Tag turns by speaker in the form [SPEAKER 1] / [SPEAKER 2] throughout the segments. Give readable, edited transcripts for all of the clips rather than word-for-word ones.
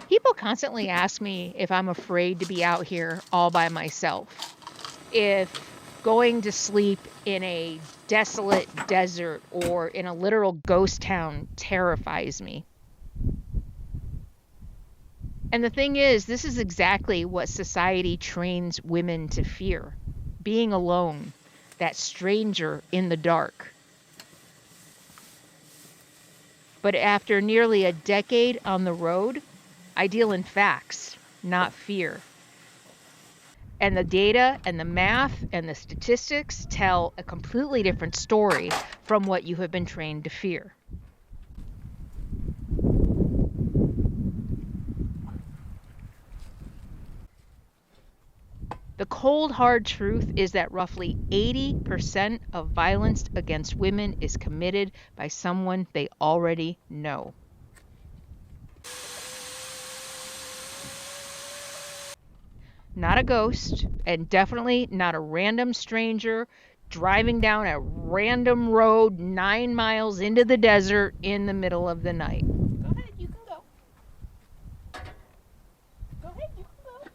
[SPEAKER 1] People constantly ask me if I'm afraid to be out here all by myself. If going to sleep in a desolate desert or in a literal ghost town terrifies me. And the thing is, this is exactly what society trains women to fear. Being alone, that stranger in the dark. But after nearly a decade on the road, I deal in facts, not fear. And the data and the math and the statistics tell a completely different story from what you have been trained to fear. The cold, hard truth is that roughly 80% of violence against women is committed by someone they already know. Not a ghost, and definitely not a random stranger driving down a random road 9 miles into the desert in the middle of the night. Go ahead, you can go. Go ahead, you can go.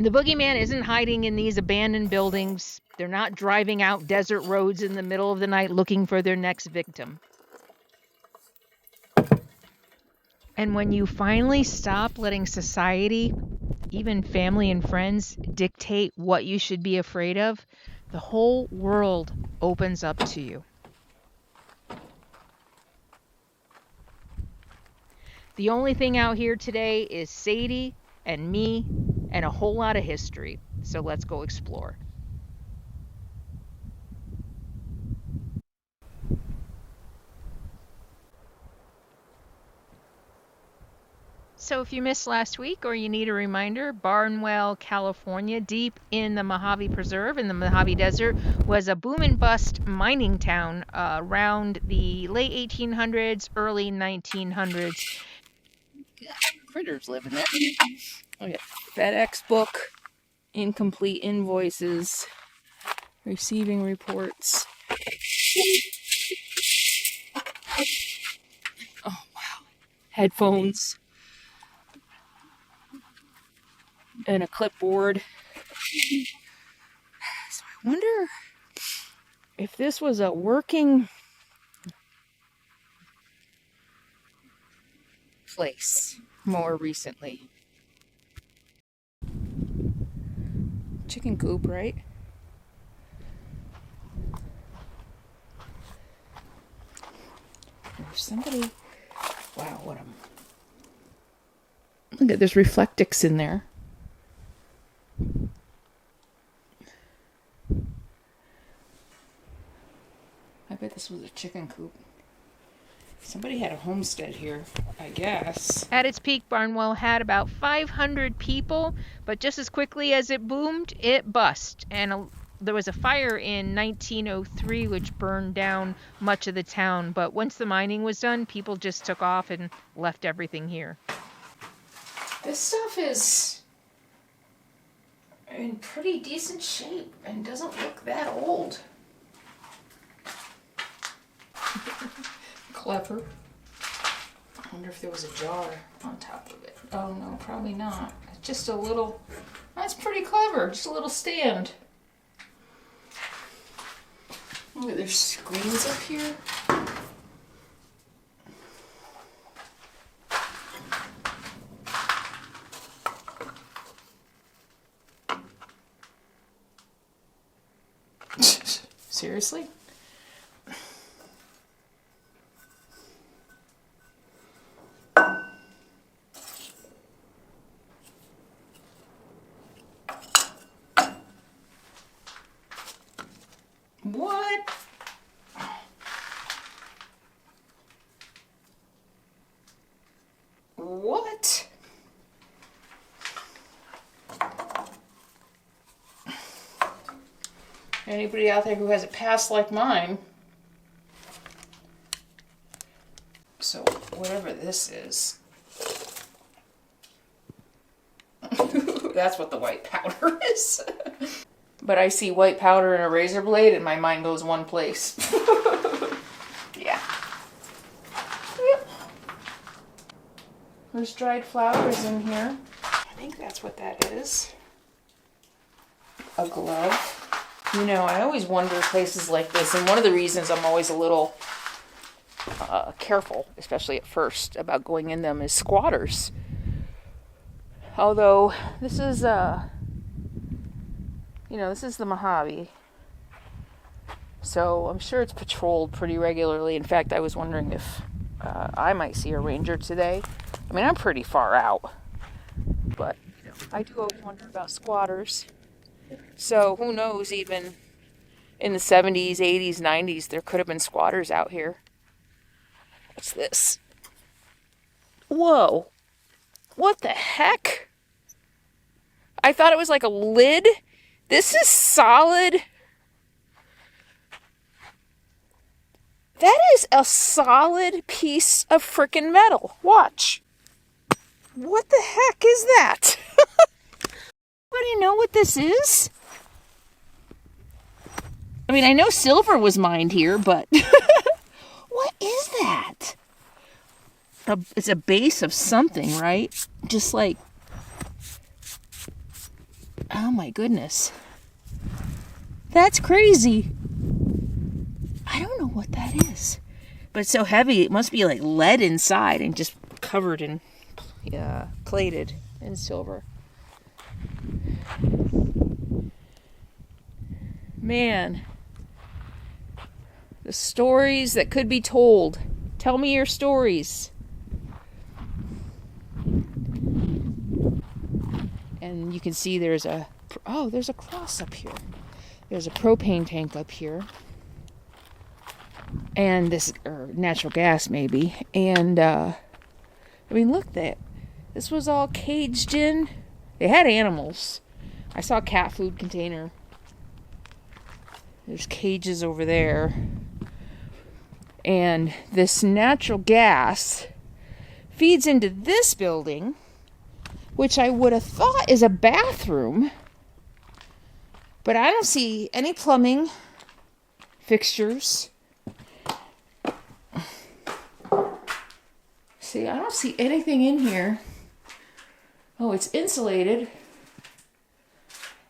[SPEAKER 1] The boogeyman isn't hiding in these abandoned buildings. They're not driving out desert roads in the middle of the night looking for their next victim. And when you finally stop letting society, even family and friends, dictate what you should be afraid of, the whole world opens up to you. The only thing out here today is Sadie and me and a whole lot of history. So let's go explore. So if you missed last week or you need a reminder, Barnwell, California, deep in the Mojave Preserve in the Mojave Desert, was a boom and bust mining town around the late 1800s, early 1900s.
[SPEAKER 2] Critters live in there. Oh, yeah. FedEx book, incomplete invoices, receiving reports. Oh, wow. Headphones. And a clipboard. So I wonder if this was a working place more recently. Chicken coop, right? There's somebody. Wow, what a. Look at, there's reflectix in there. I bet this was a chicken coop. Somebody had a homestead here, I guess.
[SPEAKER 1] At its peak, Barnwell had about 500 people, but just as quickly as it boomed, it bust. And there was a fire in 1903 which burned down much of the town. But once the mining was done, people just took off and left everything here.
[SPEAKER 2] This stuff is in pretty decent shape and doesn't look that old. Clever. I wonder if there was a jar on top of it. Oh no, probably not. It's just a little, that's pretty clever. Just a little stand. Look, there's screens up here. Seriously? What? What? Anybody out there who has a past like mine? So, whatever this is. That's what the white powder is. But I see white powder and a razor blade and my mind goes one place. Yeah. Yep. There's dried flowers in here. I think that's what that is. A glove. You know, I always wonder places like this, and one of the reasons I'm always a little careful, especially at first, about going in them is squatters. Although this is, this is the Mojave, so I'm sure it's patrolled pretty regularly. In fact, I was wondering if I might see a ranger today. I mean, I'm pretty far out, but I do always wonder about squatters. So who knows, even in the 70s, 80s, 90s, there could have been squatters out here. What's this? Whoa. What the heck? I thought it was like a lid. This is solid. That is a solid piece of frickin' metal. Watch. What the heck is that? Anybody know what this is? I mean, I know silver was mined here, but what is that? It's a base of something, right? Just like, oh my goodness. That's crazy. I don't know what that is. But it's so heavy, it must be like lead inside and just covered in, plated in silver. Man. The stories that could be told. Tell me your stories. And you can see there's a cross up here. There's a propane tank up here. And this, or natural gas maybe. And, I mean, look, this was all caged in. They had animals. I saw a cat food container. There's cages over there. And this natural gas feeds into this building, which I would have thought is a bathroom. But I don't see any plumbing fixtures. See, I don't see anything in here. Oh, it's insulated.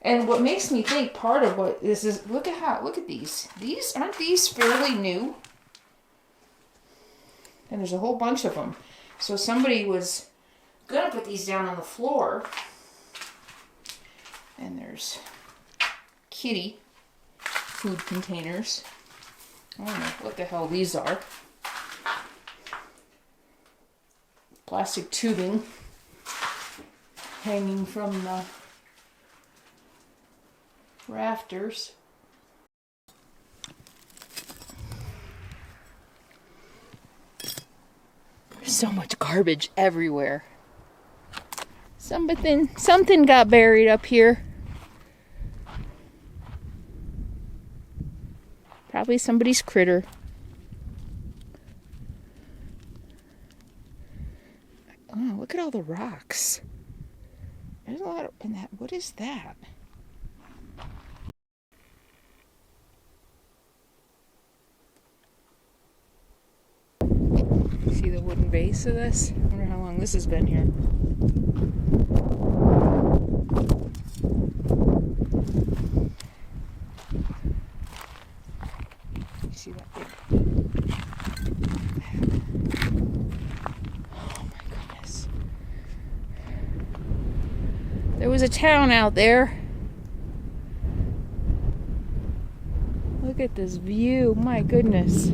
[SPEAKER 2] And what makes me think part of what this is, look at these. Aren't these fairly new? And there's a whole bunch of them. So somebody was gonna put these down on the floor. And there's kitty food containers. I don't know what the hell these are. Plastic tubing hanging from the rafters. There's so much garbage everywhere. Something got buried up here. Probably somebody's critter. Oh, look at all the rocks. There's a lot in that. What is that? See the wooden base of this? I wonder how long this has been here. You see that big? Oh my goodness. There was a town out there. Look at this view. My goodness.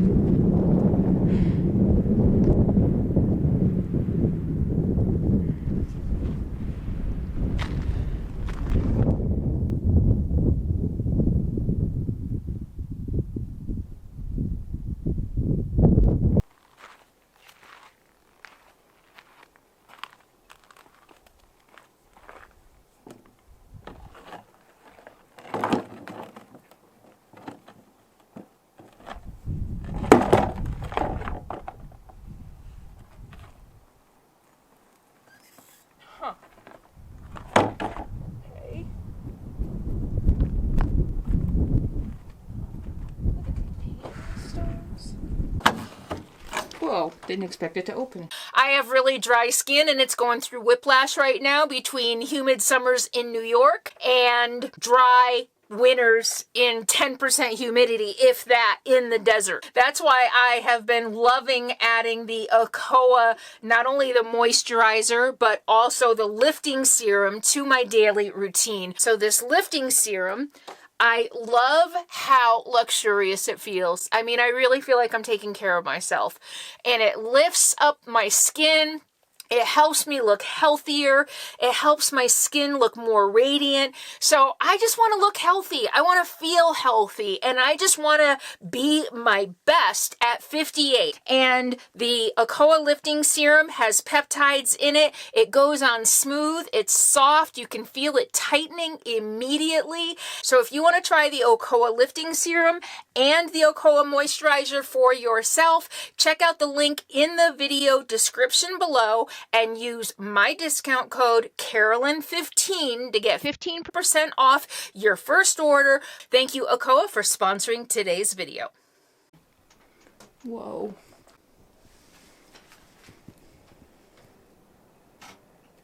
[SPEAKER 2] Oh, didn't expect it to open. I have really dry skin and it's going through whiplash right now between humid summers in New York and dry winters in 10% humidity, if that, in the desert. That's why I have been loving adding the Ocoa, not only the moisturizer, but also the lifting serum to my daily routine. So this lifting serum, I love how luxurious it feels. I mean, I really feel like I'm taking care of myself. And it lifts up my skin. It helps me look healthier. It helps my skin look more radiant. So I just want to look healthy. I want to feel healthy. And I just want to be my best at 58. And the Ocoa Lifting Serum has peptides in it. It goes on smooth. It's soft. You can feel it tightening immediately. So if you want to try the Ocoa Lifting Serum and the Ocoa Moisturizer for yourself, check out the link in the video description below and use my discount code Carolyn15 to get 15% off your first order. Thank you, Ocoa, for sponsoring today's video. Whoa.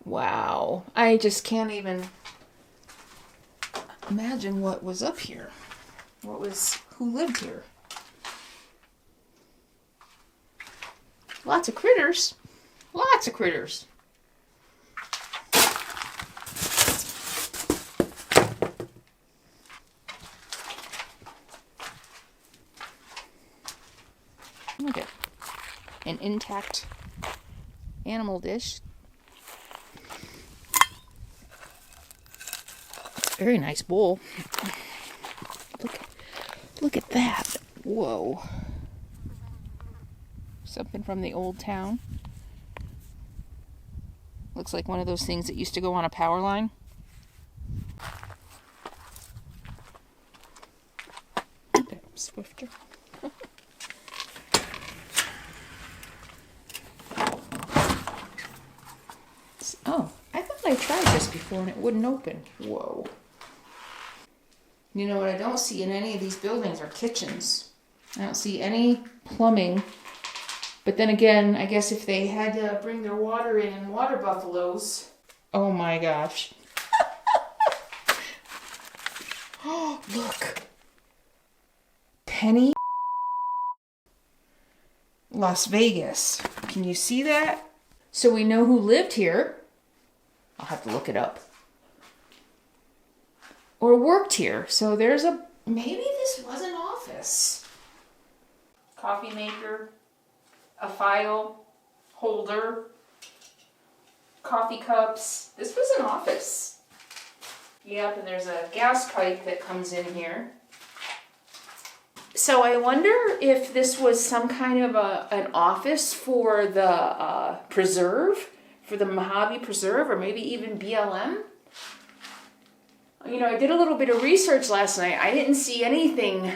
[SPEAKER 2] Wow. I just can't even imagine what was up here. Who lived here? Lots of critters. Lots of critters. Look at an intact animal dish. Very nice bowl. Look at that. Whoa. Something from the old town. Looks like one of those things that used to go on a power line. Swifter. Oh, I thought I tried this before and it wouldn't open. Whoa. You know what I don't see in any of these buildings are kitchens. I don't see any plumbing. But then again, I guess if they had to bring their water in water buffaloes. Oh my gosh. Oh, look. Penny. Las Vegas. Can you see that? So we know who lived here. I'll have to look it up. Or worked here. So there's maybe this was an office. Coffee maker. A file holder, coffee cups. This was an office. Yep, and there's a gas pipe that comes in here. So I wonder if this was some kind of an office for the preserve, for the Mojave Preserve, or maybe even BLM. You know, I did a little bit of research last night. I didn't see anything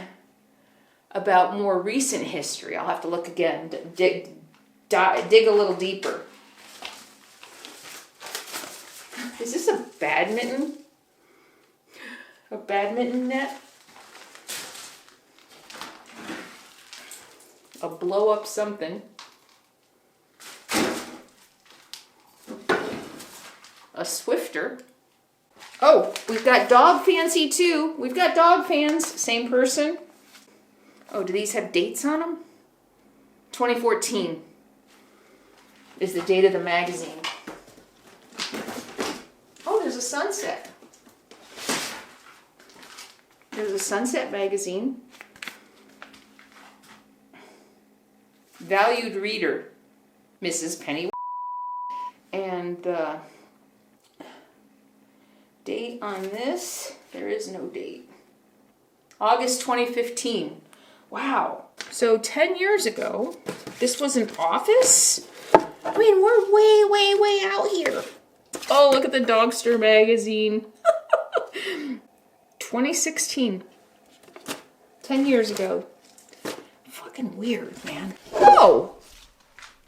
[SPEAKER 2] about more recent history. I'll have to look again, dig a little deeper. Is this a badminton? A badminton net? A blow up something. A Swifter. Oh, we've got dog fancy too. We've got dog fans. Same person. Oh, do these have dates on them? 2014 is the date of the magazine. Oh, there's a sunset. There's a sunset magazine. Valued reader, Mrs. Penny. And the date on this, there is no date. August 2015. Wow. So 10 years ago, this was an office? I mean, we're way, way, way out here. Oh, look at the Dogster magazine. 2016. 10 years ago. Fucking weird, man. Whoa!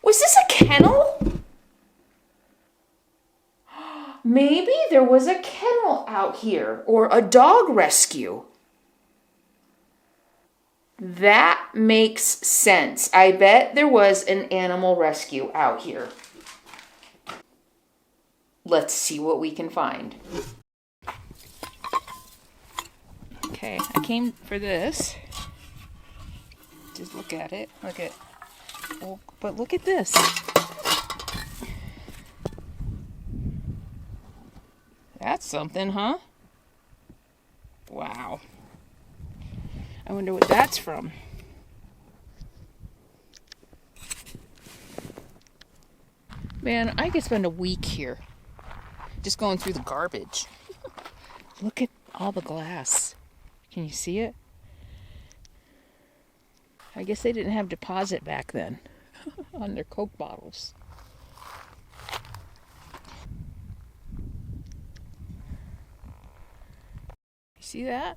[SPEAKER 2] Was this a kennel? Maybe there was a kennel out here, or a dog rescue. That makes sense. I bet there was an animal rescue out here. Let's see what we can find. Okay, I came for this. Just look at it. Look at. Oh, but look at this. That's something, huh? Wow. I wonder what that's from. Man, I could spend a week here just going through the garbage. Look at all the glass. Can you see it? I guess they didn't have deposit back then on their Coke bottles. See that?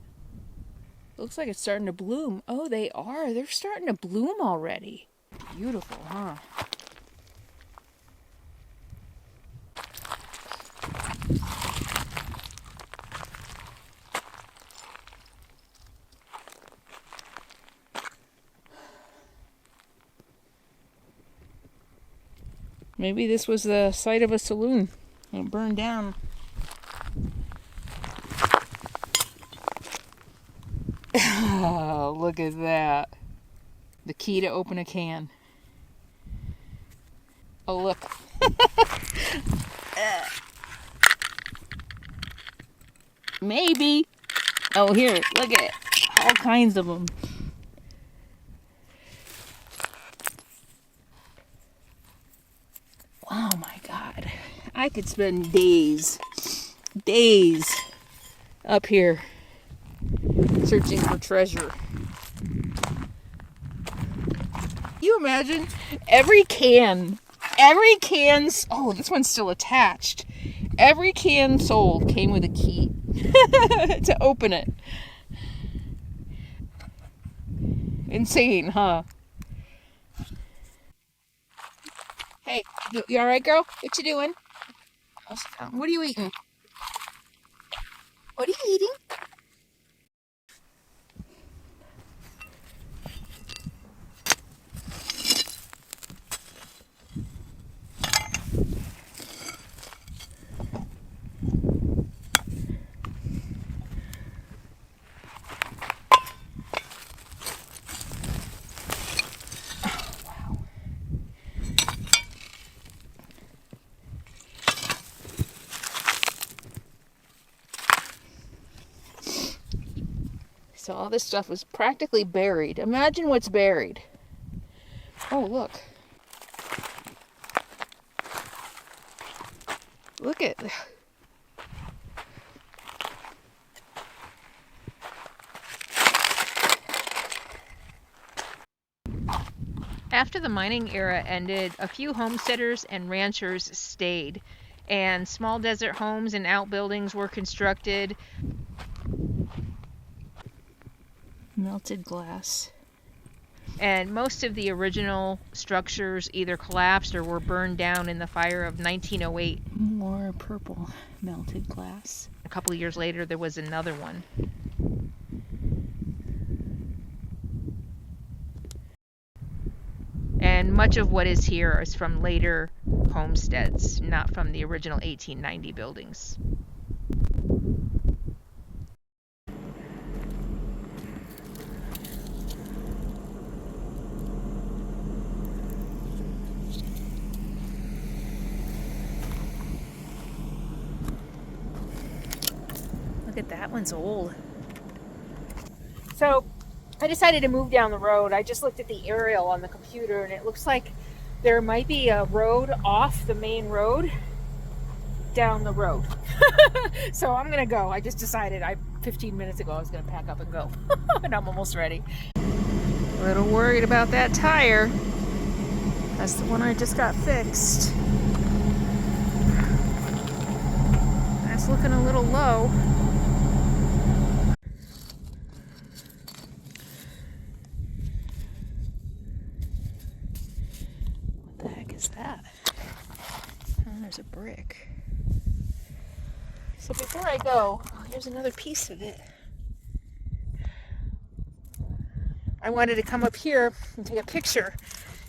[SPEAKER 2] Looks like it's starting to bloom. Oh, they are. They're starting to bloom already. Beautiful, huh? Maybe this was the site of a saloon and it burned down. Oh, look at that. The key to open a can. Oh, look. Maybe. Oh, here, look at it. All kinds of them. Oh my God. I could spend days up here searching for treasure. You imagine every can, oh, this one's still attached. Every can sold came with a key to open it. Insane, huh? Hey, you all right, girl? What you doing? What are you eating? What are you eating? So all this stuff was practically buried. Imagine what's buried. Oh, look. Look at that.
[SPEAKER 1] After the mining era ended, a few homesteaders and ranchers stayed, and small desert homes and outbuildings were constructed.
[SPEAKER 2] Melted glass.
[SPEAKER 1] And most of the original structures either collapsed or were burned down in the fire of 1908.
[SPEAKER 2] More purple melted glass.
[SPEAKER 1] A couple of years later, there was another one. And much of what is here is from later homesteads, not from the original 1890 buildings. Look at that one's old. So I decided to move down the road. I just looked at the aerial on the computer and it looks like there might be a road off the main road down the road. So I'm gonna go. I just decided 15 minutes ago I was gonna pack up and go. And I'm almost ready. A little worried about that tire. That's the one I just got fixed. That's looking a little low. That? Oh, there's a brick. So before I go, here's another piece of it. I wanted to come up here and take a picture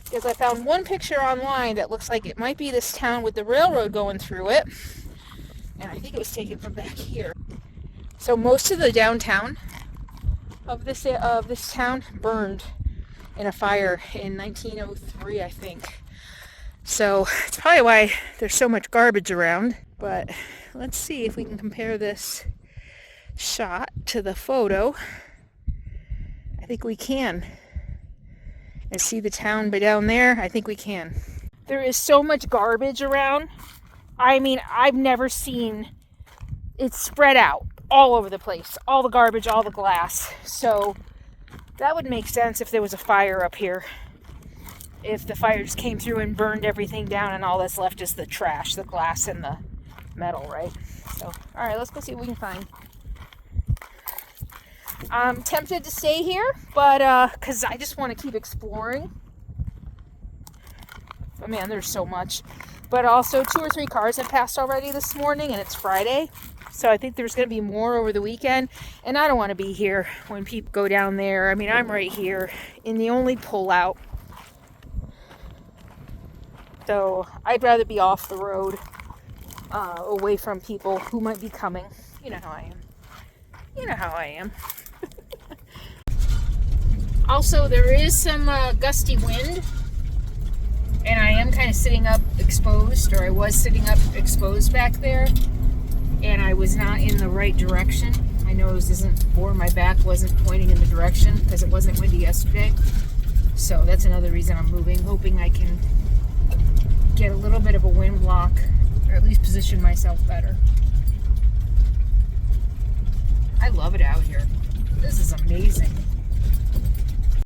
[SPEAKER 1] because I found one picture online that looks like it might be this town with the railroad going through it. And I think it was taken from back here. So most of the downtown of this town burned in a fire in 1903, I think. So it's probably why there's so much garbage around. But let's see if we can compare this shot to the photo. I think we can. And see the town down there? I think we can. There is so much garbage around. I mean, I've never seen it spread out all over the place. All the garbage, all the glass. So that would make sense if there was a fire up here. If the fire just came through and burned everything down and all that's left is the trash, the glass and the metal, right? So, all right, let's go see what we can find. I'm tempted to stay here, but because I just want to keep exploring. But man, there's so much. But also 2 or 3 cars have passed already this morning, and it's Friday. So I think there's going to be more over the weekend. And I don't want to be here when people go down there. I mean, I'm right here in the only pullout. So I'd rather be off the road, away from people who might be coming. You know how I am. You know how I am. Also, there is some gusty wind, and I am kind of sitting up exposed, or I was sitting up exposed back there, and I was not in the right direction. My nose isn't, or my back wasn't pointing in the direction because it wasn't windy yesterday. So that's another reason I'm moving, hoping I can get a little bit of a wind block, or at least position myself better. I love it out here. This is amazing.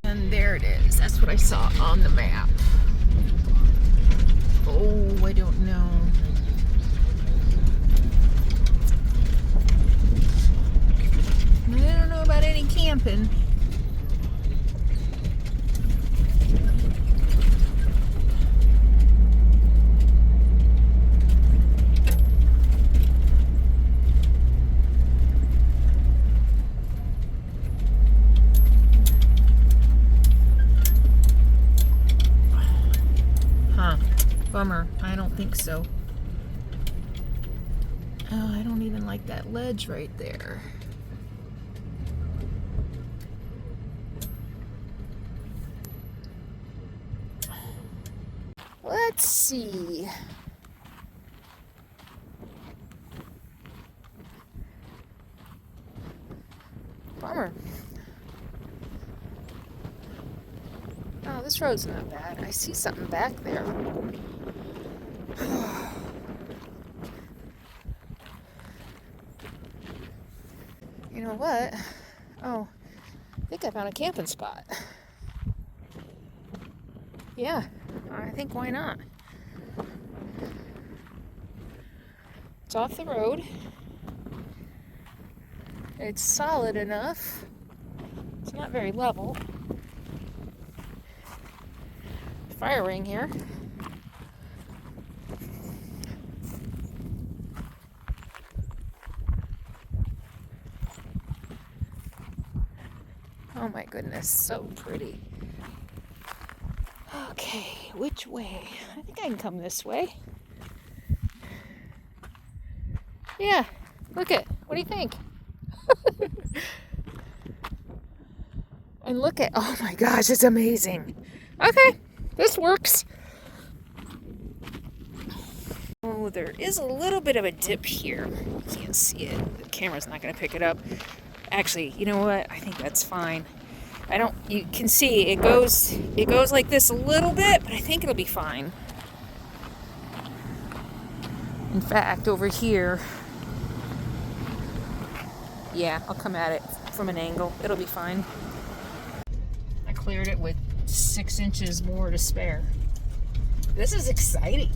[SPEAKER 1] And there it is. That's what I saw on the map. Oh, I don't know. I don't know about any camping. Bummer. I don't think so. Oh, I don't even like that ledge right there. Let's see. Bummer. Oh, this road's not bad. I see something back there. You know what? Oh, I think I found a camping spot. Yeah, I think why not? It's off the road. It's solid enough. It's not very level. Fire ring here. Oh my goodness, so pretty. Okay, which way? I think I can come this way. Yeah, look it. What do you think? And look at, oh my gosh, it's amazing. Okay, this works. Oh, there is a little bit of a dip here. You can't see it. The camera's not going to pick it up. Actually, you know what? I think that's fine. You can see it goes like this a little bit, but I think it'll be fine. In fact, over here, yeah, I'll come at it from an angle. It'll be fine. I cleared it with 6 inches more to spare. This is exciting.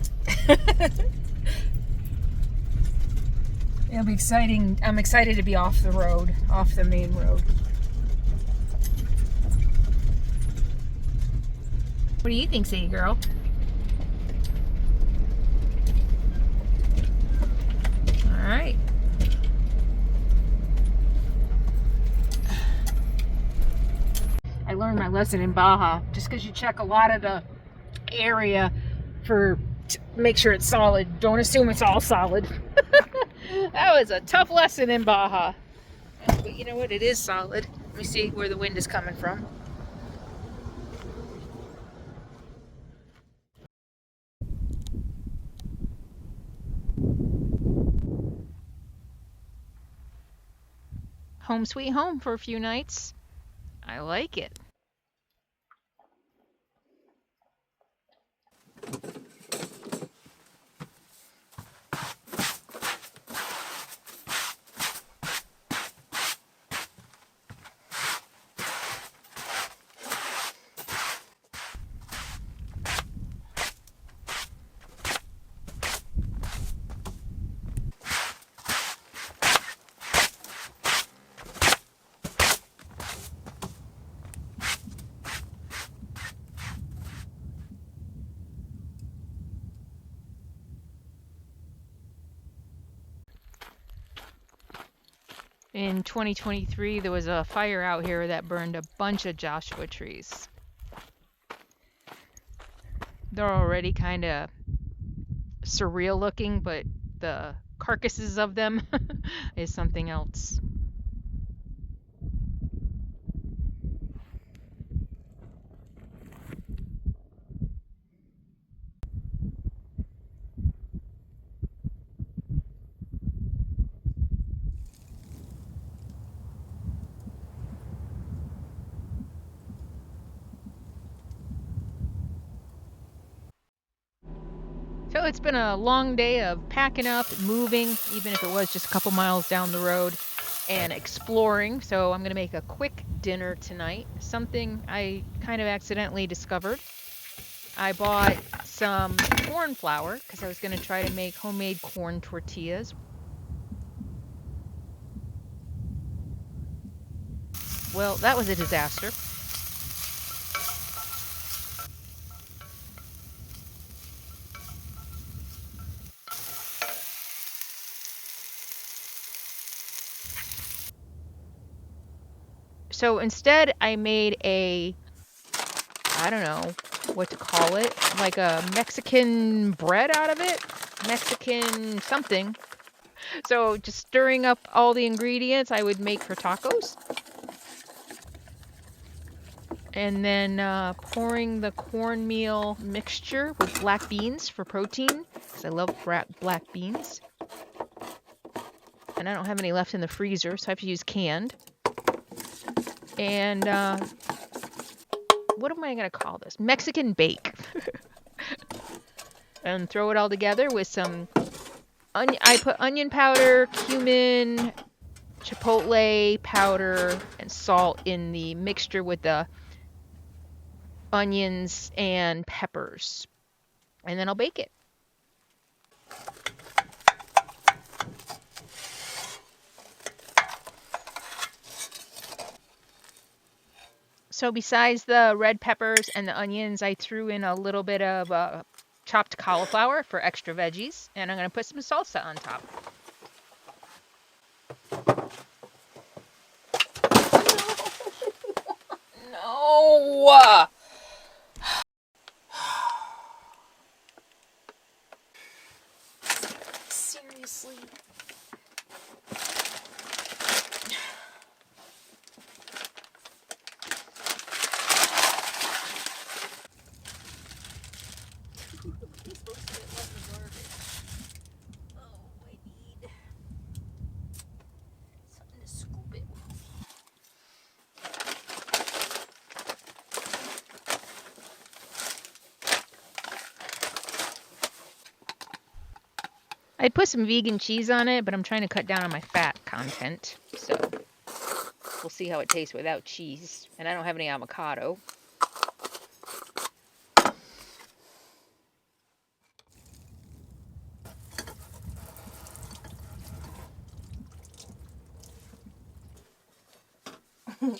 [SPEAKER 1] It'll be exciting. I'm excited to be off the road, off the main road. What do you think, Sadie girl? All right. I learned my lesson in Baja, just because you check a lot of the area to make sure it's solid. Don't assume it's all solid. That was a tough lesson in Baja. But you know what? It is solid. Let me see where the wind is coming from. Home sweet home for a few nights. I like it. In 2023, there was a fire out here that burned a bunch of Joshua trees. They're already kind of surreal looking, but the carcasses of them is something else. So it's been a long day of packing up, moving, even if it was just a couple miles down the road, and exploring. So I'm going to make a quick dinner tonight, something I kind of accidentally discovered. I bought some corn flour because I was going to try to make homemade corn tortillas. Well, that was a disaster. So instead, I made I don't know what to call it, like a Mexican bread out of it, Mexican something. So just stirring up all the ingredients I would make for tacos. And then pouring the cornmeal mixture with black beans for protein, because I love black beans. And I don't have any left in the freezer, so I have to use canned. And what am I going to call this? Mexican bake. And throw it all together with some I put onion powder, cumin, chipotle powder, and salt in the mixture with the onions and peppers. And then I'll bake it. So besides the red peppers and the onions, I threw in a little bit of chopped cauliflower for extra veggies, and I'm going to put some salsa on top.
[SPEAKER 2] No! Seriously?
[SPEAKER 1] I put some vegan cheese on it, but I'm trying to cut down on my fat content. So we'll see how it tastes without cheese. And I don't have any avocado.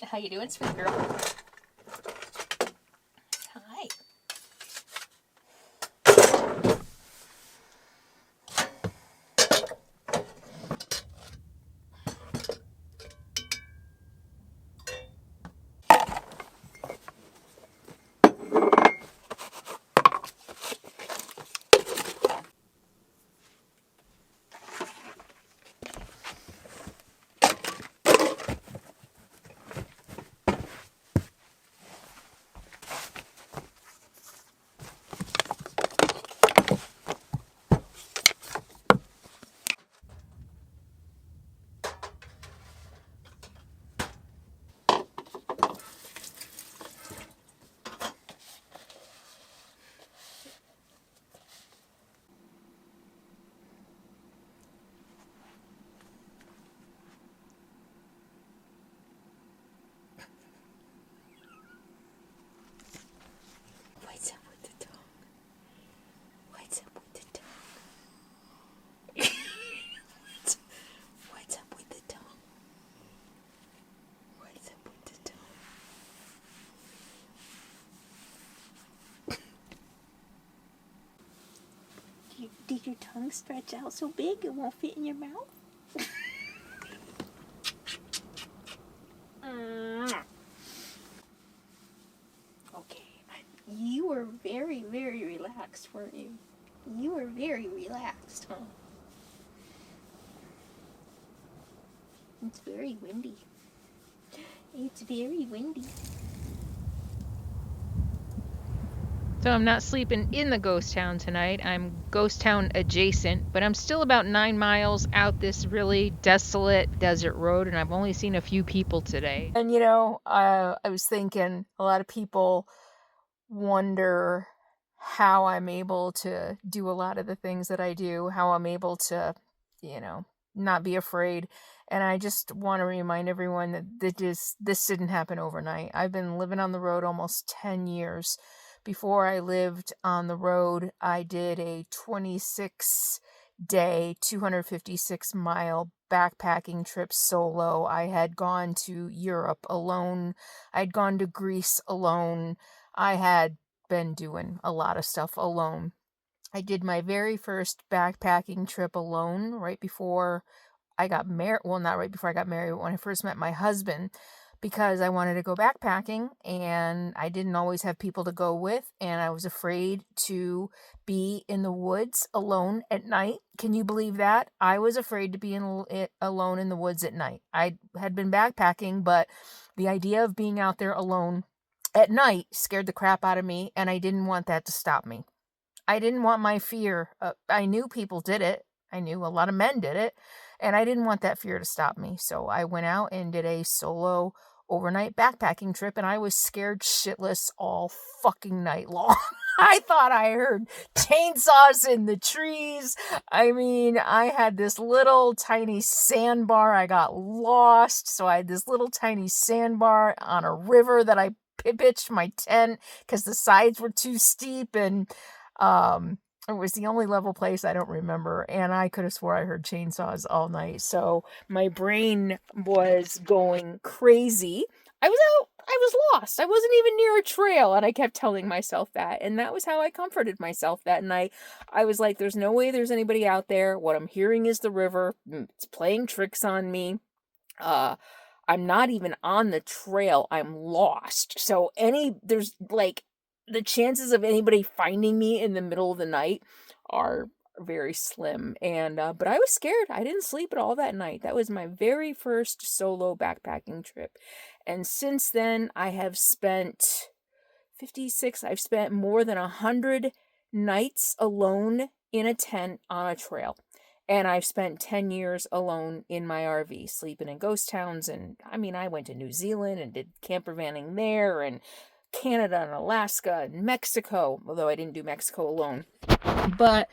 [SPEAKER 1] How you doing, sweet girl? Hi.
[SPEAKER 3] tongue stretch out so big it won't fit in your mouth? Okay, you were very, very relaxed, weren't you? You were very relaxed, huh? It's very windy. It's very windy.
[SPEAKER 1] So I'm not sleeping in the ghost town tonight. I'm ghost town adjacent, but I'm still about 9 miles out this really desolate desert road, and I've only seen a few people today.
[SPEAKER 2] And I was thinking a lot of people wonder how I'm able to do a lot of the things that I do, how I'm able to, not be afraid. And I just want to remind everyone that this didn't happen overnight. I've been living on the road almost 10 years. Before I lived on the road, I did a 26-day, 256-mile backpacking trip solo. I had gone to Europe alone. I'd gone to Greece alone. I had been doing a lot of stuff alone. I did my very first backpacking trip alone right before I got married. Well, not right before I got married, but when I first met my husband, because I wanted to go backpacking and I didn't always have people to go with, and I was afraid to be in the woods alone at night. Can you believe that? I was afraid to be alone in the woods at night. I had been backpacking, but the idea of being out there alone at night scared the crap out of me, and I didn't want that to stop me. I didn't want my fear. I knew people did it. I knew a lot of men did it, and I didn't want that fear to stop me. So I went out and did a solo overnight backpacking trip, and I was scared shitless all fucking night long. I thought I heard chainsaws in the trees. I mean, I had this little tiny sandbar. I got lost, so I had this little tiny sandbar on a river that I pitched my tent because the sides were too steep, and it was the only level place I don't remember, and I could have swore I heard chainsaws all night. So my brain was going crazy. I was lost. I wasn't even near a trail, and I kept telling myself that, and that was how I comforted myself that night. I was like, there's no way there's anybody out there. What I'm hearing is the river. It's playing tricks on me. I'm not even on the trail. I'm lost. So there's like the chances of anybody finding me in the middle of the night are very slim. And but I was scared. I didn't sleep at all that night. That was my very first solo backpacking trip. And since then, I've spent more than 100 nights alone in a tent on a trail. And I've spent 10 years alone in my RV, sleeping in ghost towns. And I mean, I went to New Zealand and did camper vanning there, and Canada and Alaska and Mexico, although I didn't do Mexico alone. But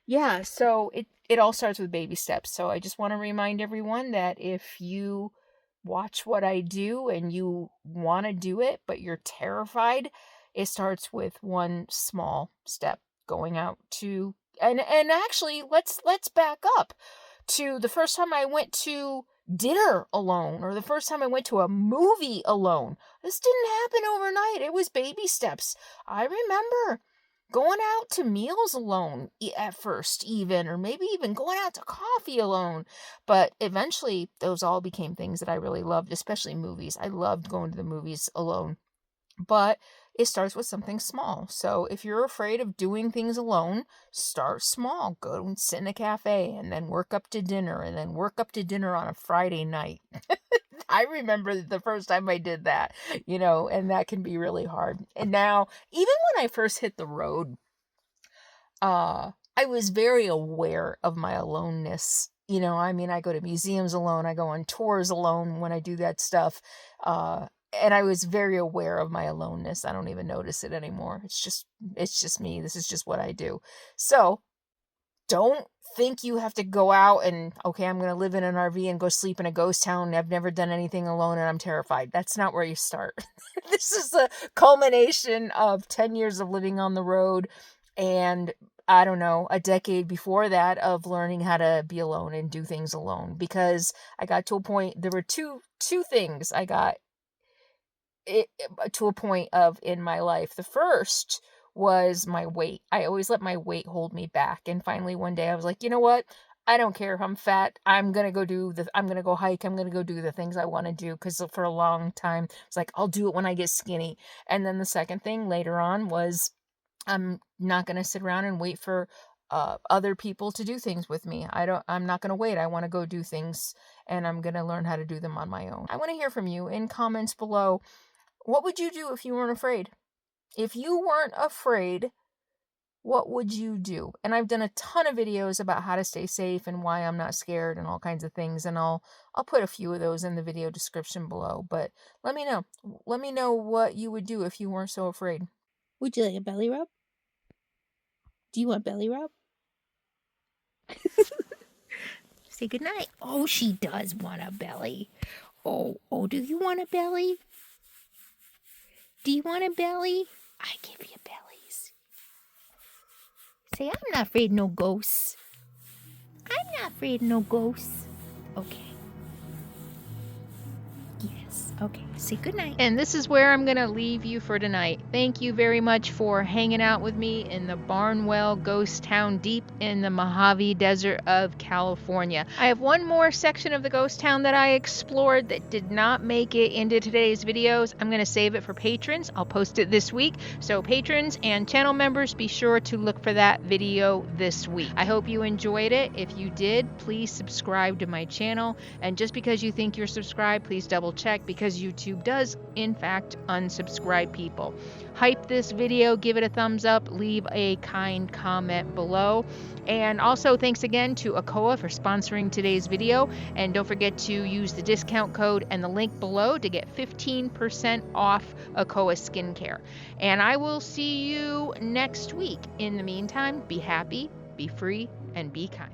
[SPEAKER 2] yeah, so it all starts with baby steps. So I just want to remind everyone that if you watch what I do and you want to do it, but you're terrified, it starts with one small step, going out to and actually let's back up to the first time I went to dinner alone, or the first time I went to a movie alone. This didn't happen overnight. It was baby steps. I remember going out to meals alone at first, even, or maybe even going out to coffee alone. But eventually those all became things that I really loved, especially movies. I loved going to the movies alone. But it starts with something small. So if you're afraid of doing things alone, start small. Go and sit in a cafe, and then work up to dinner, and then work up to dinner on a Friday night. I remember the first time I did that, and that can be really hard. And now, even when I first hit the road, I was very aware of my aloneness. I go to museums alone. I go on tours alone when I do that stuff. And I was very aware of my aloneness. I don't even notice it anymore. It's just me. This is just what I do. So don't think you have to go out and, okay, I'm going to live in an RV and go sleep in a ghost town. I've never done anything alone and I'm terrified. That's not where you start. This is a culmination of 10 years of living on the road, and I don't know, a decade before that of learning how to be alone and do things alone, because I got to a point, there were two things I got to a point of in my life. The first was my weight. I always let my weight hold me back. And finally one day I was like, you know what? I don't care if I'm fat. I'm going to go hike. I'm going to go do the things I want to do. Cause for a long time, it's like, I'll do it when I get skinny. And then the second thing later on was, I'm not going to sit around and wait for other people to do things with me. I'm not going to wait. I want to go do things, and I'm going to learn how to do them on my own. I want to hear from you in comments below. What would you do if you weren't afraid? If you weren't afraid, what would you do? And I've done a ton of videos about how to stay safe and why I'm not scared and all kinds of things. And I'll put a few of those in the video description below. But let me know. Let me know what you would do if you weren't so afraid.
[SPEAKER 3] Would you like a belly rub? Do you want belly rub? Say goodnight. Oh, she does want a belly. Oh, do you want a belly? Do you want a belly? I give you bellies. Say, I'm not afraid of no ghosts. I'm not afraid of no ghosts. Okay. Yes. Okay. Say goodnight.
[SPEAKER 1] And this is where I'm going to leave you for tonight. Thank you very much for hanging out with me in the Barnwell ghost town deep in the Mojave Desert of California. I have one more section of the ghost town that I explored that did not make it into today's videos. I'm going to save it for patrons. I'll post it this week. So patrons and channel members, be sure to look for that video this week. I hope you enjoyed it. If you did, please subscribe to my channel. And just because you think you're subscribed, please double check, because YouTube does in fact unsubscribe people. Hype this video, give it a thumbs up, leave a kind comment below. And also thanks again to ACOA for sponsoring today's video. And don't forget to use the discount code and the link below to get 15% off ACOA skincare. And I will see you next week. In the meantime, be happy, be free, and be kind.